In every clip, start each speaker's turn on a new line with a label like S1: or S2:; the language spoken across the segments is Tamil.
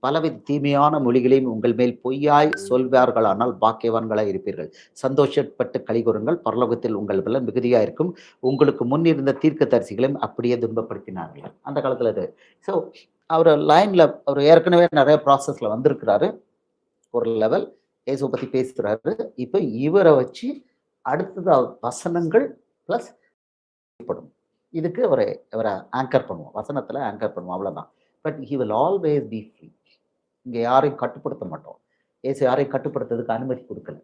S1: பலவித தீமையான மொழிகளையும் உங்கள் மேல் பொய்யாய் சொல்வார்களானால் பாக்கியவான்களாய் இருப்பீர்கள். சந்தோஷப்பட்டு களிகூருங்கள், பரலோகத்தில் உங்கள் பலன் மிகுதியா இருக்கும். உங்களுக்கு முன் இருந்த தீர்க்கதரிசிகளையும் அப்படியே துன்பப்படுத்தினார்கள். அந்த காலத்துல இது. ஸோ அவரு லைன்ல அவர் ஏற்கனவே நிறைய ப்ராசஸ்ல வந்திருக்கிறாரு. ஒரு லெவல் இயேசுவை பத்தி பேசுறாரு. இப்ப இவரை வச்சு அடுத்தது வசனங்கள் பிளஸ் படும். இதுக்கு அவரை ஆங்கர் பண்ணுவோம். வசனத்துல ஆங்கர் பண்ணுவோம். அவ்வளவுதான். But he will always be free. இங்க யாரையும் கட்டுப்படுத்த மாட்டோம். இயேசு யாரையும் கட்டுப்படுத்துறதுக்கு அனுமதி கொடுக்கல.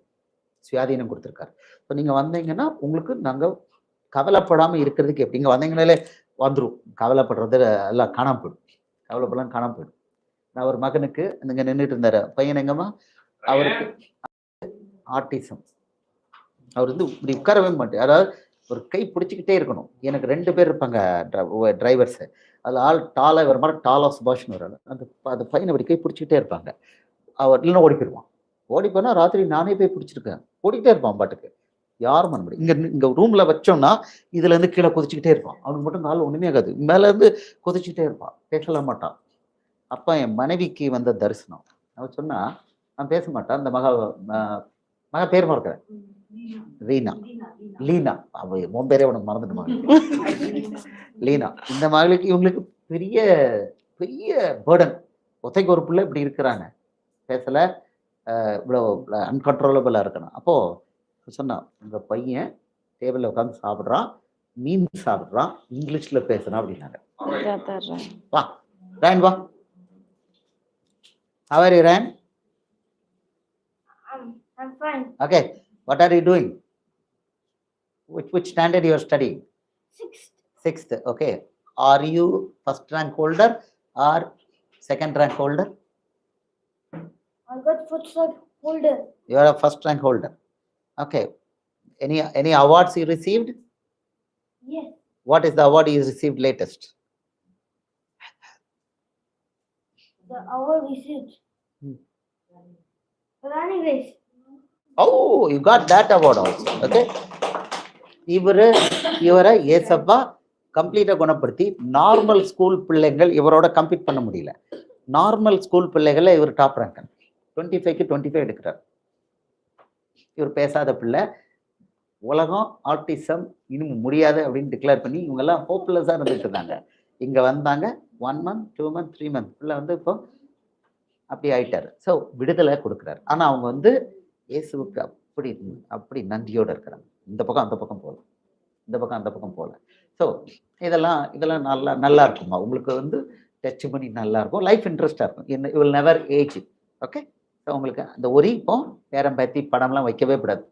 S1: சுயாதீனம் கொடுத்துருக்காரு. இப்போ நீங்க வந்தீங்கன்னா உங்களுக்கு நாங்க கவலைப்படாம இருக்கிறதுக்கு எப்படி இங்க வந்தீங்கனாலே வந்துரும். கவலைப்படுறது எல்லாம் காணாம போயிடும். கவலைப்படலாம் காணாம போயிடும். நான் ஒரு மகனுக்கு இங்க நின்றுட்டு இருந்தாரு. பையன் எங்கம்மா? அவருக்கு ஆட்டிசம். அவர் வந்து இப்படி உட்காரவே மாட்டேன். அதாவது ஒரு கை பிடிச்சிக்கிட்டே இருக்கணும். எனக்கு 2 பேர் இருப்பாங்க டிரைவர்ஸ். அதில் ஆள் டாலா இவர் மாதிரி டாலா சுபாஷ்னு வராது. அந்த பையனை இப்படி கை பிடிச்சிக்கிட்டே இருப்பாங்க. அவர் இல்லைன்னா ஓடி போயிடுவான். ஓடி போனா ராத்திரி நானே போய் பிடிச்சிருக்கேன். ஓடிக்கிட்டே இருப்பான் பாட்டுக்கு. யாரும் பண்ண முடியும். இங்க ரூம்ல வச்சோம்னா இதுல இருந்து கீழே குதிச்சுக்கிட்டே இருப்பான். அவனுக்கு மட்டும் கால ஒண்ணுமே ஆகாது. மேல இருந்து குதிச்சுட்டே இருப்பான். பேசல மாட்டான். அப்ப என் மனைவிக்கு வந்த தரிசனம். அவன் சொன்னா நான் பேச மாட்டான். அந்த மக பேர் மறக்கிறேன். ரீனா, லீனா. அவ உன் பேரே உனக்கு மறந்துட்டு லீனா. இந்த மகளுக்கு இவங்களுக்கு பெரிய பெரிய பேர்டன். ஒத்தைக்கு ஒரு பிள்ளை இப்படி இருக்கிறாங்க. பேசல, இவ்வளோ அன்கண்ட்ரோலபிளா இருக்கணும். அப்போ சொன்னா உங்க பையன் டேபிள்ல உட்காந்து சாப்பிடுறான், மீன் சாப்பிடுறான், இங்கிலீஷ்ல பேசுறான் அப்படின்னாங்க. வா ரேன், வா. How are you, Ryan?
S2: I'm fine.
S1: Okay. What are you doing? Which standard you are studying? Sixth. Okay. Are you first rank holder or second rank holder?
S2: I got first rank holder.
S1: You are a first rank holder. Okay. Any awards you received?
S2: Yes.
S1: What is the award you received latest?
S2: The award received. Running race.
S1: Oh, you got that award also. Okay. இவரை ஏசப்பா கம்ப்ளீட்டா குணப்படுத்தி நார்மல் ஸ்கூல் பிள்ளைகள் இவரோட கம்பீட் பண்ண முடியல. நார்மல் ஸ்கூல் பிள்ளைகளை இவர் டாப் ரேங்க் 25க்கு 25 எடுக்கிறார். இவர் பேசாத பிள்ளை. உலகம் ஆட்டிசம் இன்னும் முடியாது அப்படின்னு டிக்ளேர் பண்ணி இவங்க எல்லாம் ஹோப்லெஸ்ஸா இருந்துட்டு இருந்தாங்க. இங்க வந்தாங்க 1 month 2 month 3 month பிள்ளை வந்து இப்போ அப்படி ஆயிட்டாரு. ஸோ விடுதலை கொடுக்குறாரு. ஆனா அவங்க வந்து இயேசுவுக்கு அப்படி அப்படி நன்றியோட இருக்கிறாங்க. இந்த பக்கம் அந்த பக்கம் போகல, இந்த பக்கம் அந்த பக்கம் போகல. ஸோ இதெல்லாம் நல்லா இருக்குமா உங்களுக்கு வந்து டச் பண்ணி நல்லா இருக்கும். லைஃப் இன்ட்ரெஸ்டா இருக்கும். You will never age. Okay. So உங்களுக்கு அந்த ஒரி இப்போ பேரம் பேத்தி படம்லாம் வைக்கவே கூடாது.